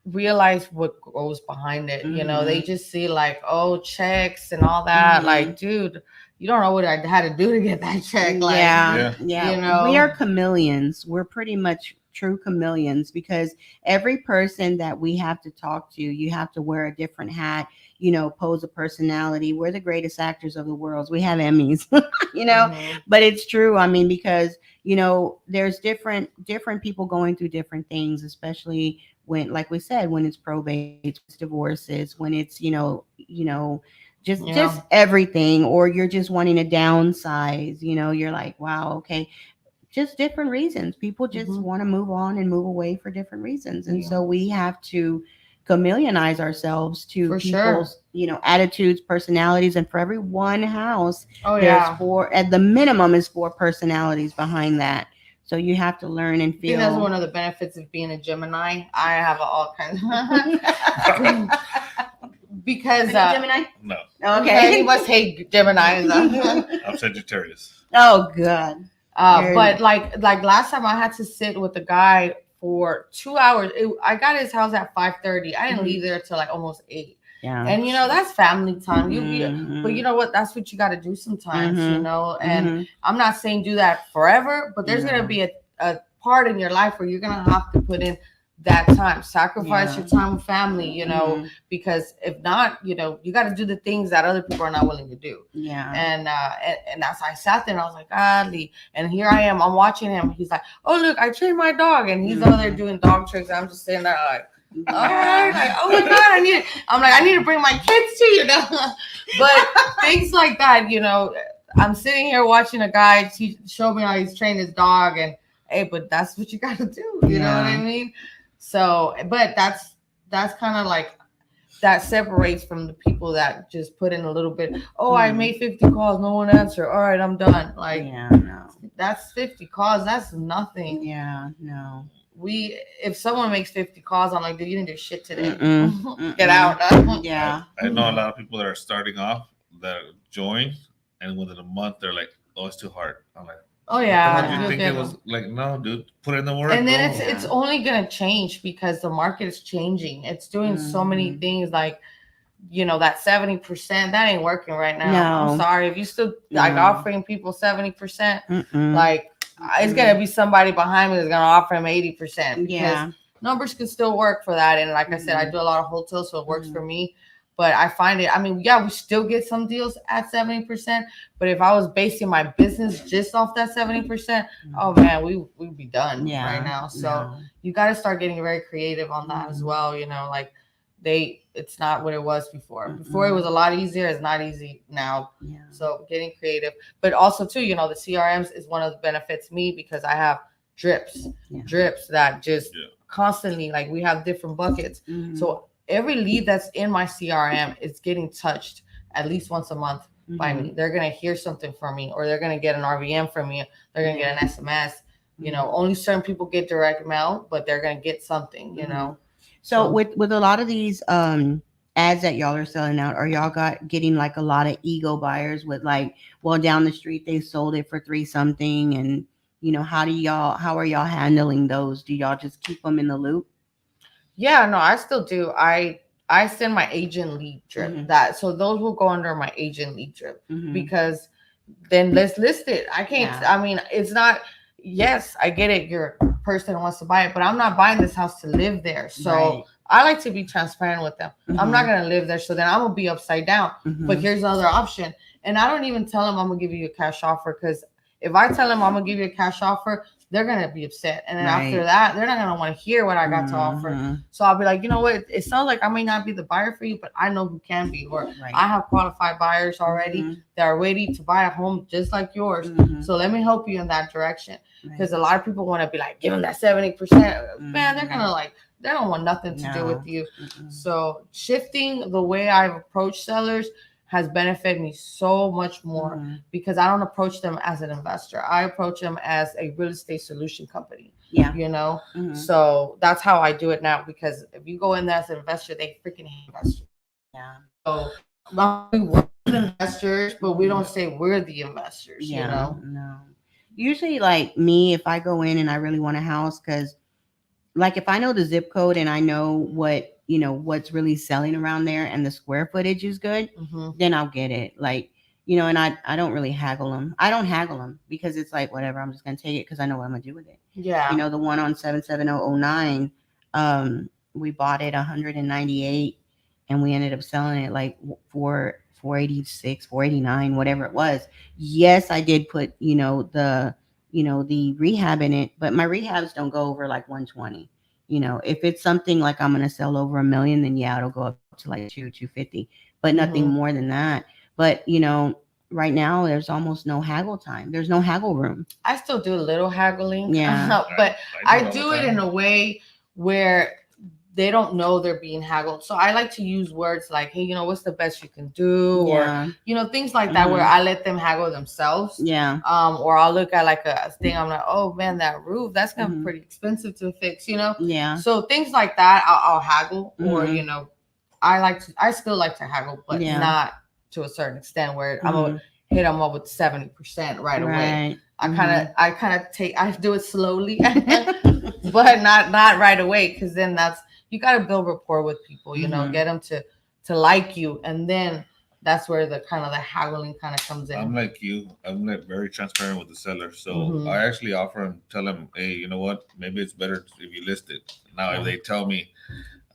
realize what goes behind it. They just see like, oh, checks and all that. Mhm. Like, dude, you don't know what I had to do to get that check. Like, Yeah. We are chameleons. We're pretty much true chameleons because every person that we have to talk to, you have to wear a different hat, pose a personality. We're the greatest actors of the world. We have Emmys, Mhm. but it's true. I mean, because, there's different people going through different things, especially when, like we said, when it's probates, when it's divorces, when it's, just Yeah. everything, or you're just wanting to downsize, you're like, wow, okay, just different reasons. People just Mhm. want to move on and move away for different reasons. And Yeah. so we have to chameleonize ourselves to For sure. people's, attitudes, personalities. And for every one house, Oh there's yeah. four, at the minimum is four personalities behind that. So you have to learn and I think that's feel. one of the benefits of being a Gemini. I have all kinds because Gemini? No, Okay. you must hate Geminis. I'm Sagittarius. Oh, God. But like last time I had to sit with a guy for 2 hours. I got his house at 5:30. I didn't Mhm. leave there till like almost 8. Yeah. And that's family time. Mhm. But you know what? That's what you got to do sometimes. Mhm. And Mhm. I'm not saying do that forever, but there's No. gonna be a part in your life where you're gonna have to put in that time, sacrifice Yeah. your time with family. Mhm. Because if not, you got to do the things that other people are not willing to do. Yeah. And as I sat there and I was like, godly. And here I am. I'm watching him. He's like, oh look, I trained my dog, and he's over there doing dog tricks. I'm just sitting there like, all right, like, oh my god, I need to bring my kids to you now. But things like that, I'm sitting here watching a guy show me how he's trained his dog, and hey, but that's what you got to do. You know what I mean? So, but that's kind of like, that separates from the people that just put in a little bit. Oh, I made 50 calls, no one answered. All right, I'm done. Like, no. That's 50 calls. That's nothing. Yeah, no. If someone makes 50 calls, I'm like, dude, you didn't do shit today. Mm-mm. Get out. Yeah. I know a lot of people that are starting off that join, and within a month they're like, "Oh, it's too hard." I'm like, Oh yeah. "What, you you'll think get it was them. like, no, dude, put in the work." And then bro." it's only gonna change because the market is changing. It's doing so many things, like that 70%, that ain't working right now. No. I'm sorry. If you still like offering people 70%, Mm-mm. like it's gonna be somebody behind me that's gonna offer him 80% because Yeah. numbers can still work for that. And like I said, I do a lot of hotels, so it works for me. But I find it, I mean, yeah, we still get some deals at 70%. But if I was basing my business just off that 70%, oh man, we'd be done right now. So you got to start getting very creative on that as well. Like it's not what it was before. Before it was a lot easier. It's not easy now. Yeah. So getting creative, but also too, the CRMs is one of the benefits me because I have drips that just constantly, like, we have different buckets. So every lead that's in my CRM is getting touched at least once a month by me. They're going to hear something from me, or they're going to get an RVM from me. They're going to get an SMS. Only certain people get direct mail, but they're going to get something, So with a lot of these ads that y'all are selling out, are y'all getting like a lot of ego buyers with like, well, down the street they sold it for three something, and how are y'all handling those? Do y'all just keep them in the loop? Yeah, no, I still do. I send my agent lead drip Mhm. that, so those will go under my agent lead drip Mhm. because then let's list it. I can't. Yeah. I mean, it's not. Yes, I get it. You're a person who wants to buy it, but I'm not buying this house to live there. So Right. I like to be transparent with them. I'm not Mhm. gonna live there, so then I'm gonna be upside down. But Mhm. here's the other option, and I don't even tell them I'm gonna give you a cash offer because if I tell them I'm gonna give you a cash offer, they're gonna be upset, and then after Right. that, they're not gonna want to hear what I got to offer. Mhm. So I'll be like, you know what? It sounds like I may not be the buyer for you, but I know who can be, or Right. I have qualified buyers already Mhm. that are ready to buy a home just like yours. Mhm. So let me help you in that direction. Because Right. a lot of people want to be like, give them that 70%. Man, they're Mhm. gonna like, they don't want nothing to do with No. you. Mm-mm. So shifting the way I've approached sellers has benefited me so much more Mhm. because I don't approach them as an investor. I approach them as a real estate solution company. Yeah. You know, Mhm. so that's how I do it now. Because if you go in there as an investor, they freaking hate investors. Yeah. So we work with investors, but we don't say we're the investors. You Yeah. know. No. Usually, like me, if I go in and I really want a house, because like if I know the zip code and I know what's really selling around there and the square footage is good, Mm-hmm. then I'll get it. Like, and I don't really haggle them. I don't haggle them because it's like whatever. I'm just gonna take it because I know what I'm gonna do with it. Yeah. The one on 77009, we bought it 198, and we ended up selling it like for 486, 489, whatever it was. Yes, I did put the rehab in it, but my rehabs don't go over like 120. If it's something like I'm gonna sell over a million, then yeah, it'll go up to like 250, but nothing Mm-hmm. more than that. But right now there's almost no haggle time. There's no haggle room. I still do a little haggling, Yeah. but I I do it all do the it in time. a way where they don't know they're being haggled. So I like to use words like, "Hey, what's the best you can do?" or Yeah. things like that, where Mhm. I let them haggle themselves. Yeah. Or I'll look at like a thing. I'm like, "Oh man, that roof, that's gonna be Mhm. pretty expensive to fix." You know. Yeah. So things like that, I'll haggle, or Mhm. I still like to haggle, but Yeah. not to a certain extent where I'm gonna Mhm. hit them up with 70% right away. Right. I do it slowly, but not right away, because then you got to build rapport with people, Mhm. get them to like you, and then that's where the kind of the haggling kind of comes I'm in. like you. I'm like very transparent with the seller. So Mhm. I actually offer them, tell them, hey, you know what? Maybe it's better if you list it. Now, if they tell me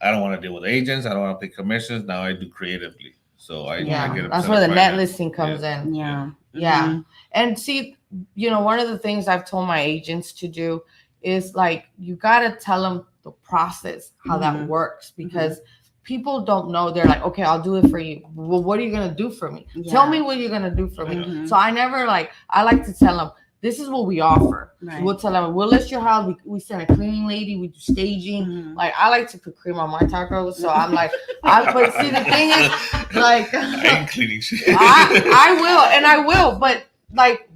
I don't want to deal with agents, I don't want to pay commissions. Now I do creatively. So I Yeah. get them That's set where up the right net now. listing comes Yeah. in. Yeah. Yeah. Mhm. And see, one of the things I've told my agents to do is like, you got to tell them the process, how that Mhm. works, because people don't know. They're like, okay, I'll do it for you. Well, what are you going to do for me? Yeah. Tell me what you're going to do for me. Mhm. So I like to tell them, this is what we offer. Right. We'll tell them, we'll list your house. We send a cleaning lady. We do staging. Mhm. Like, I like to put cream on my tacos. So I'm like, but see, the thing is, like, I ain't cleaning shit. I will, but like,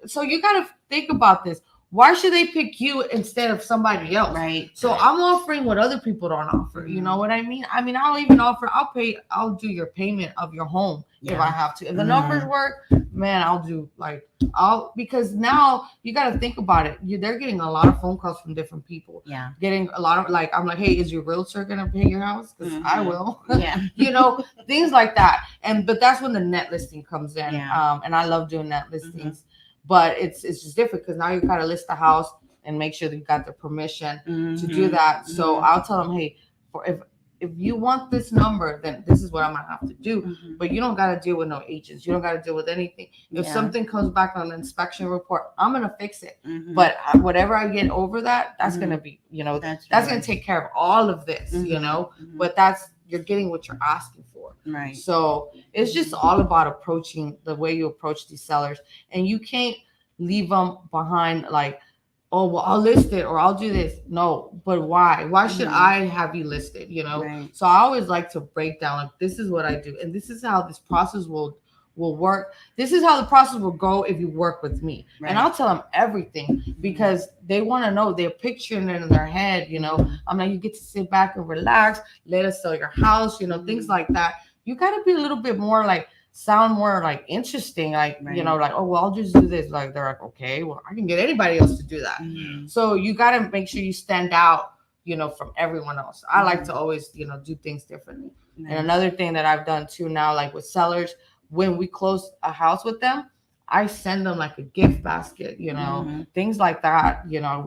so you got to think about this. Why should they pick you instead of somebody else? Right. So I'm offering what other people don't offer. You know what I mean? I'll even offer. I'll do your payment of your home if Yeah. I have to. If the numbers work, man, I'll do because now you got to think about it. They're getting a lot of phone calls from different people. Yeah. Getting a lot of I'm like, hey, is your realtor gonna pay your house? Because I will. Yeah. Things like that. But that's when the net listing comes in. Yeah. And I love doing net listings. But it's just different because now you got to list the house and make sure that you got the permission to do that. So I'll tell them, hey, if you want this number, then this is what I'm gonna have to do. But you don't got to deal with no agents. You don't got to deal with anything. If something comes back on an inspection report, I'm gonna fix it. But whatever I get over that, that's gonna be, that's gonna take care of all of this, But you're getting what you're asking for. Right. So it's just all about approaching the way you approach these sellers, and you can't leave them behind like, oh, well, I'll list it or I'll do this. No, but why? Why should I have you listed? Right. So I always like to break down like, this is what I do, and this is how this process will will work. This is how the process will go if you work with me. Right. And I'll tell them everything because they want to know. They're picturing it in their head. I'm like, you get to sit back and relax. Let us sell your house. Things like that. You got to be a little bit more like sound more like interesting. Like Right. like, oh well, I'll just do this. Like they're like, okay, well, I can get anybody else to do that. So you got to make sure you stand out. From everyone else. I like to always, do things differently. Nice. And another thing that I've done too now, like with sellers, when we close a house with them, I send them like a gift basket, things like that.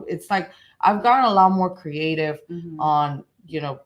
It's like I've gotten a lot more creative on,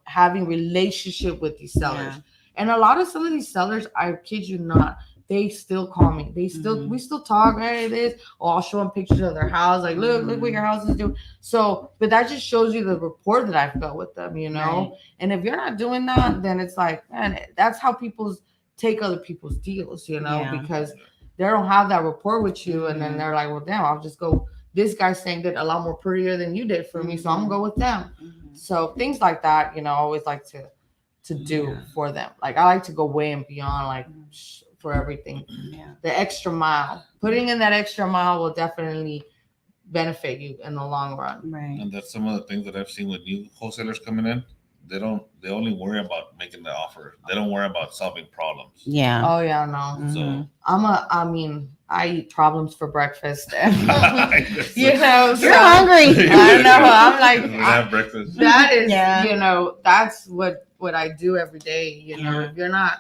having relationship with these sellers. Yeah. And a lot of some of these sellers, I kid you not, they still call me. We still talk. Hey, this. Or I'll show them pictures of their house. Like, look what your house is doing. So, but that just shows you the rapport that I've built with them, Right. And if you're not doing that, then it's like, man, that's how people take other people's deals, Yeah. because they don't have that rapport with you, and then they're like, well, damn, I'll just go. This guy saying that a lot more prettier than you did for me, so I'm gonna go with them. So things like that, I always like to do for them. Like I like to go way and beyond, like for everything. Yeah. The extra mile, putting in that extra mile will definitely benefit you in the long run. Right. And that's some of the things that I've seen with new wholesalers coming in. They only worry about making the offer. They don't worry about solving problems. Yeah. Oh yeah, no. So I eat problems for breakfast. you're You're so, hungry. I know. I'm like, we have breakfast. that is, Yeah. that's what I do every day. Yeah. If you're not,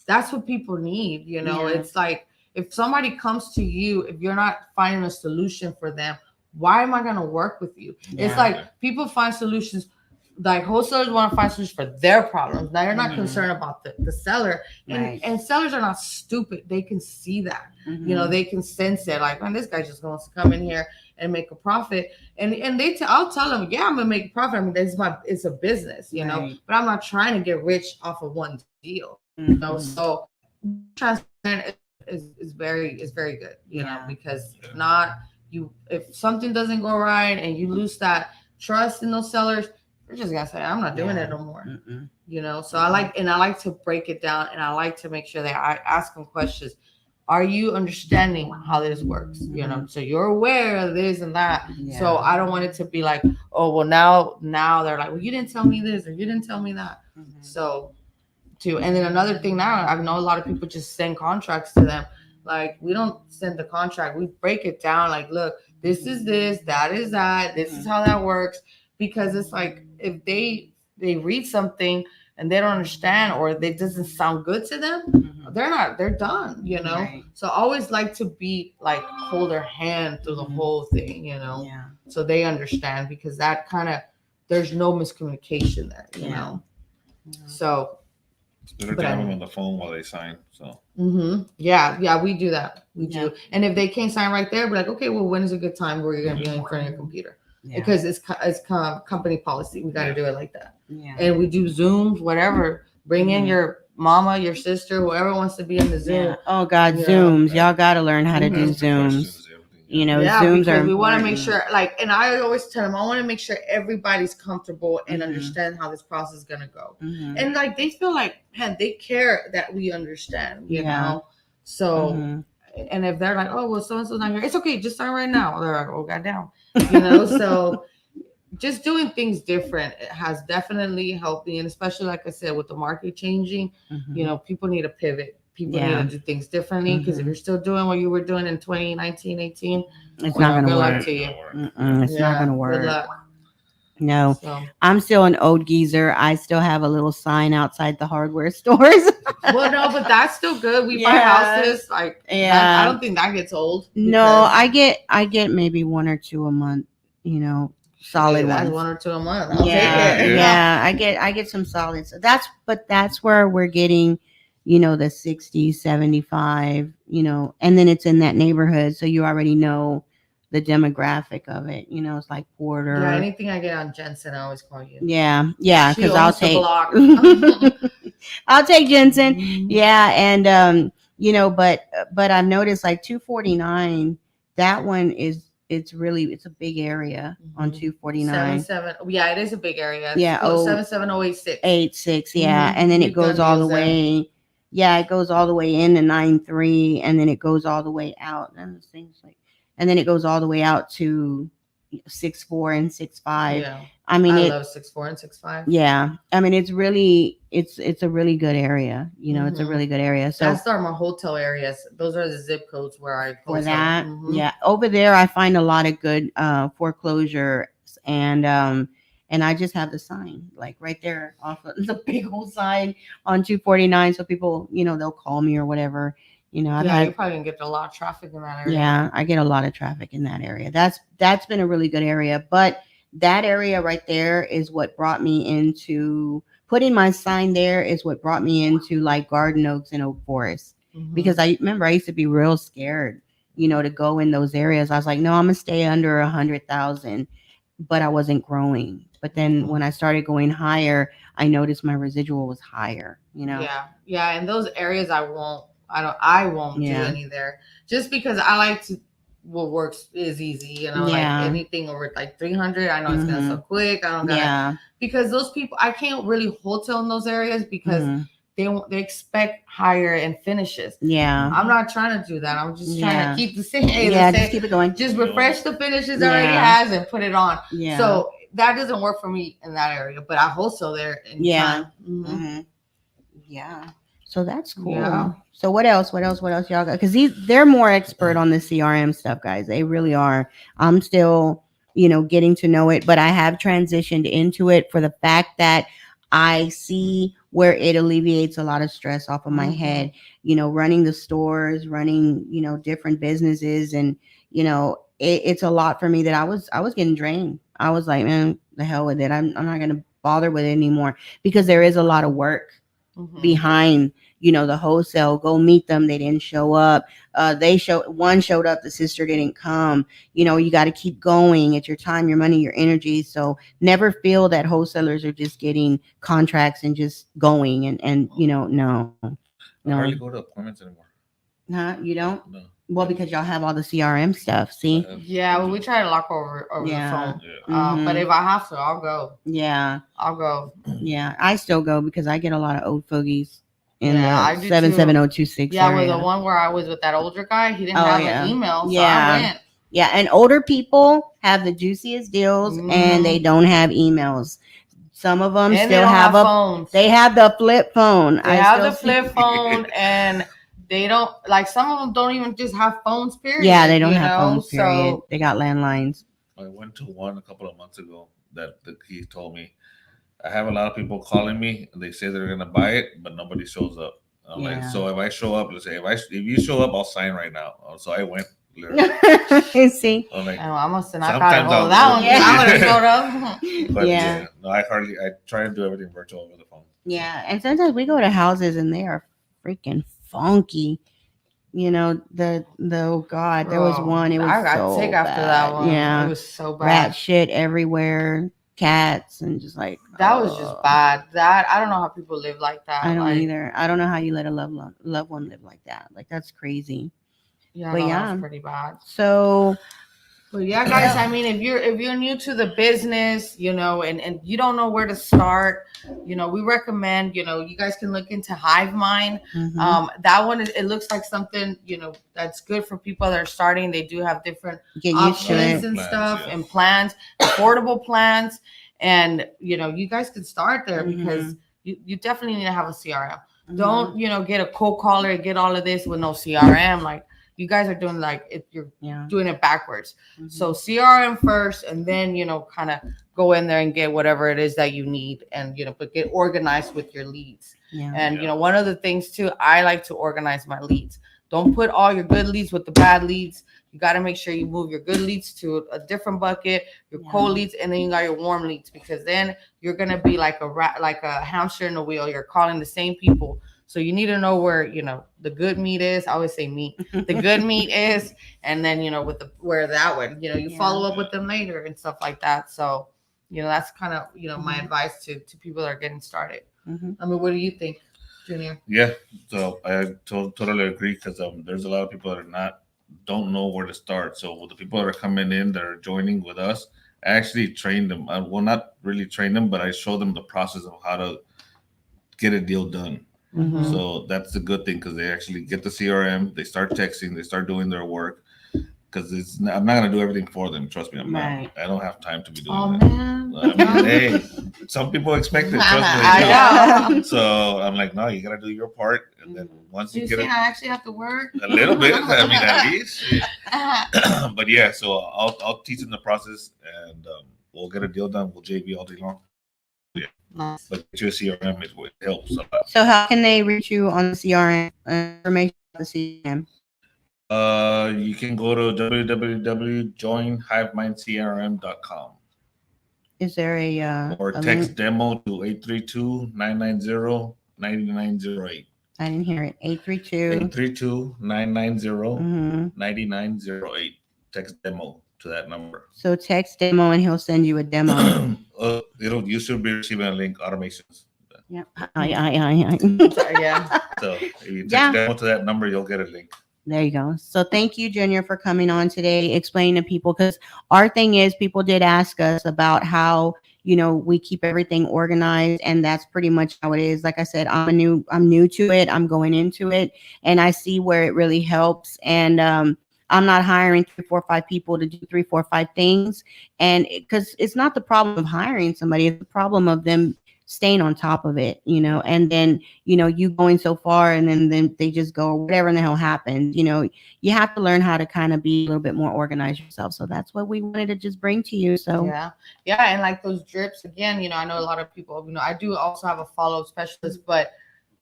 that's what people need. Yeah. It's like if somebody comes to you, if you're not finding a solution for them, why am I going to work with you? Yeah. It's like people find solutions. Like wholesalers want to find solutions for their problems. Now you're not concerned about the seller, Right. and sellers are not stupid. They can see that. They can sense it. Like, man, this guy just wants to come in here and make a profit. And I'll tell them, yeah, I'm gonna make a profit. I mean, it's a business, Right. but I'm not trying to get rich off of one deal. So transparent is very good, Yeah. because if not, if something doesn't go right and you lose that trust in those sellers, you're just gonna say, I'm not doing it no more. So I like to break it down, and I like to make sure that I ask them questions. Are you understanding how this works? So you're aware of this and that. Yeah. So I don't want it to be like, oh, well, now they're like, well, you didn't tell me this or you didn't tell me that. So too. And then another thing now, I know a lot of people just send contracts to them. Like, we don't send the contract. We break it down. Like, look, this is this, that is that. This is how that works. Because it's like, if they read something and they don't understand, or it doesn't sound good to them, they're done, Right. So I always like to be like, hold their hand through the whole thing, Yeah. so they understand, because that kind of, there's no miscommunication there, Yeah. So It's better to have them on the phone while they sign. So yeah, we do that. We Yeah. do. And if they can't sign right there, we're like, okay, well, when is a good time where you're gonna be in front of your computer? Yeah. Because it's company policy. We got to do it like that. Yeah. And we do Zooms, whatever. Bring in your mama, your sister, whoever wants to be in the Zoom. Yeah. Oh God, Yeah. Zooms. Y'all got to learn how to do ask the Zooms. questions, everything. Zooms are. because we want to make important. sure, like, and I always tell them, I want to make sure everybody's comfortable and Mhm. understand how this process is gonna go. Mhm. And like, they feel like, man, they care that we understand, you Yeah. know. So, Mhm. and if they're like, oh well, so and so's not here, it's okay, just sign right now. They're like, oh goddamn, So just doing things different has definitely helped me, and especially like I said, with the market changing, Mhm. people need to pivot. People Yeah. need to do things differently, because if you're still doing what you were doing in 2019, 18, It's well, not going good to luck work. to you. It's not going to work. Good luck. No, So, I'm still an old geezer. I still have a little sign outside the hardware stores. well, no, but that's still good. We buy Yeah. houses, like, Yeah. I don't think that gets old. No, because- I get maybe one or two a month. Solid Hey, that's ones. 1 or 2 a month. I'll Yeah, take it. yeah. I get some solids. That's where we're getting, the 60, 75, and then it's in that neighborhood, so you already know the demographic of it. It's like Porter. Yeah, anything I get on Jensen, I always call you. Yeah, She because I'll owns the take block. I'll take Jensen. Mhm. Yeah, and but I've noticed like 249, that one it's a big area on Mhm. 249. 77. Yeah, it is a big area. Yeah, 77086. 86, yeah, Mhm. and then it We've done goes all the deals there. way Yeah, it goes all the way in to 9.3, and then it goes all the way out. And this thing's like, and then it goes all the way out to 6.4 and 6.5. Yeah. I mean, I it. love 6'4" and 6'5". Yeah, I mean, it's a really good area. It's a Hmm. really good area. So That's our hotel areas. Those are the zip codes where I for hotel. that, Hmm. yeah, over there I find a lot of good foreclosures, and I just have the sign like right there off of the big old sign on 249, so people, they'll call me or whatever. I've Yeah, you're had. probably gonna get a lot of traffic in that area. Yeah, I get a lot of traffic in that area. That's been a really good area, but that area right there is what brought me into putting my sign there is what brought me into like Garden Oaks and Oak Forest, Hmm. because I remember I used to be real scared, to go in those areas. I was like, no, I'm gonna stay under 100,000, but I wasn't growing. But then when I started going higher, I noticed my residual was higher. Yeah, yeah. In those areas, I won't do Yeah, any there, just because I like to. What works is easy, like yeah, anything over like 300. I know it's gonna sell hmm, quick. I don't gotta, yeah, because those people I can't really wholesale in those areas because hmm, they expect higher end finishes. yeah. I'm not trying to do that. I'm just trying to Yeah. keep the same. Yeah, just keep it going. Just refresh the finishes it already Yeah. has and put it on. Yeah. So that doesn't work for me in that area. But I wholesale there Yeah. anytime. Hmm. Hmm. Yeah. So that's Yeah. cool. So what else? What else? What else y'all got? Because they're more expert on the CRM stuff, guys. They really are. I'm still, getting to know it, but I have transitioned into it for the fact that I see where it alleviates a lot of stress off of my Hmm. head. Running the stores, running, different businesses, and it's a lot for me that I was getting drained. I was like, man, the hell with it. I'm not gonna bother with it anymore, because there is a lot of work Hmm. behind, the wholesale. Go meet them, they didn't show up. One showed up, the sister didn't come. You got to keep going. It's your time, your money, your energy. So never feel that wholesalers are just getting contracts and just going, and no, I no. hardly go to appointments anymore. Huh? You don't? No. Well, because y'all have all the CRM stuff. See? Yeah, well, we try to lock over the Yeah. phone. Yeah. But Hmm. if I have to, I'll go. Yeah. I'll go. Yeah. I still go because I get a lot of old fogies in Yeah, the I do too. 77026 Yeah, with the area. one where I was with that older guy, he didn't Oh have an yeah. email, so I Yeah. went. Yeah, and older people have the juiciest deals, and they Hmm. don't have emails. Some of them And they still don't have have a phones. they have the flip phone. They I have still the see. flip phone, and they don't like some of them don't even just have phones. Period. Yeah, they don't have phones, period. So They got landlines. I went to one a couple of months ago that he told me I have a lot of people calling me and they say they're gonna buy it, but nobody shows up. I'm like, Yeah. so if I show up, let's say if you show up, I'll sign right now. So I went. Literally. You see? I'm like, I must have not got a sometimes hold of I'll that go. one because I would have showed up. But Yeah. yeah, no, I try to do everything virtual over the phone. Yeah, and sometimes we go to houses and they are freaking funky. Oh god, there was Bro, one. It was I got sick so after that bad. one. It Yeah, was so rat bad. shit everywhere, cats, and just like That was just bad. That I don't know how people live like that. I don't Like, either. I don't know how you let a loved one live like that. Like that's crazy. yeah, But no, that yeah, was pretty bad. so But yeah, guys, I mean, if you're new to the business, and you don't know where to start, we recommend, you guys can look into Hive Mind. mhm, That one it looks like something, that's good for people that are starting. They do have different get used to options it. and Plans, stuff yeah. and plans, affordable plans, and you guys can start there because Mhm, you definitely need to have a CRM. mhm. Don't get a cold caller and get all of this with no CRM. Like you guys are doing like you're Yeah. doing it backwards. Mhm. So CRM first, and then kind of go in there and get whatever it is that you need, and but get organized with your leads. Yeah. And one of the things too, I like to organize my leads. Don't put all your good leads with the bad leads. You got to make sure you move your good leads to a different bucket, your cold leads, and then you got your warm leads, because then you're gonna be like a hamster in a wheel. You're calling the same people. So you need to know where the good meat is. I always say meat. The good meat is, and then with the where that one, you Yeah. follow up with them later and stuff like that. So that's kind of my Mhm. advice to people that are getting started. Mhm. I mean, what do you think, Junior? Yeah, so I totally agree because there's a lot of people that don't know where to start. So with the people that are coming in, that are joining with us, I actually train them. I will not really train them, but I show them the process of how to get a deal done. Mhm. So that's the good thing because they actually get the CRM, they start texting, they start doing their work. Because I'm not gonna do everything for them. Trust me, I'm Right. not. I don't have time to be doing Oh that. man. I mean, hey, some people expect it. Trust me, they do. I know. So I'm like, no, you gotta do your part, and then once you You get see, it, I actually have to work a little bit. I mean, at least. But yeah, so I'll teach them the process, and we'll get a deal done. We'll JV all day long. Yeah, Nice. but get you a CRM is what helps a lot. So how can they reach you on the CRM information about the CRM? You can go to www.joinhivemindcrm.com Is there or a text link? demo to 832-990-9908. I didn't hear it. 832. 832-990-9908. Mm-hmm. Text demo to that number. So text demo and he'll send you a demo. You should be receiving a link automations. Yeah. Sorry, yeah. So if you text Yeah. demo to that number, you'll get a link. There you go. So thank you, Junior, for coming on today, explaining to people, because our thing is people did ask us about how, we keep everything organized, and that's pretty much how it is. Like I said, I'm new to it. I'm going into it, and I see where it really helps. And I'm not hiring 3, 4, 5 people to do 3, 4, 5 things. And because it's not the problem of hiring somebody, it's the problem of them staying on top of it, and then you going so far, and then they just go, whatever in the hell happens. You have to learn how to kind of be a little bit more organized yourself. So that's what we wanted to just bring to you. So Yeah, and like those drips again, I know a lot of people, I do also have a follow-up specialist, but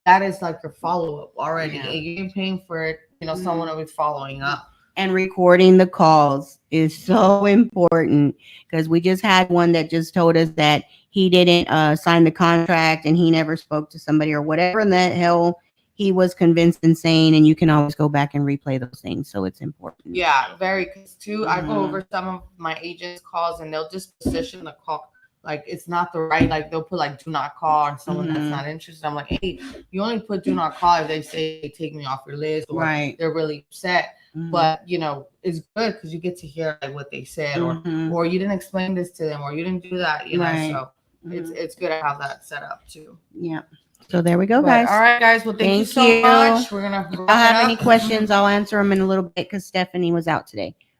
that is like your follow-up already. Yeah. And you're paying for it, someone will be following up. And recording the calls is so important, because we just had one that just told us that he didn't sign the contract and he never spoke to somebody or whatever in the hell he was convinced and saying, and you can always go back and replay those things. So it's important. Yeah, very. Because too, I go Mhm. over some of my agents' calls, and they'll just position the call like it's not the right. Like they'll put like do not call on someone that's Mhm. not interested. I'm like, hey, you only put do not call if they say take me off your list or Right. they're really upset. Mhm. But it's good because you get to hear like what they said, Mhm. or you didn't explain this to them, or you didn't do that. Right. So it's good to have that set up too. Yeah. So there we go, But, guys. all right, guys. Well, thank you Thank so you. much. We're gonna. If y'all have any questions, I'll answer them in a little bit, because Stephanie was out today.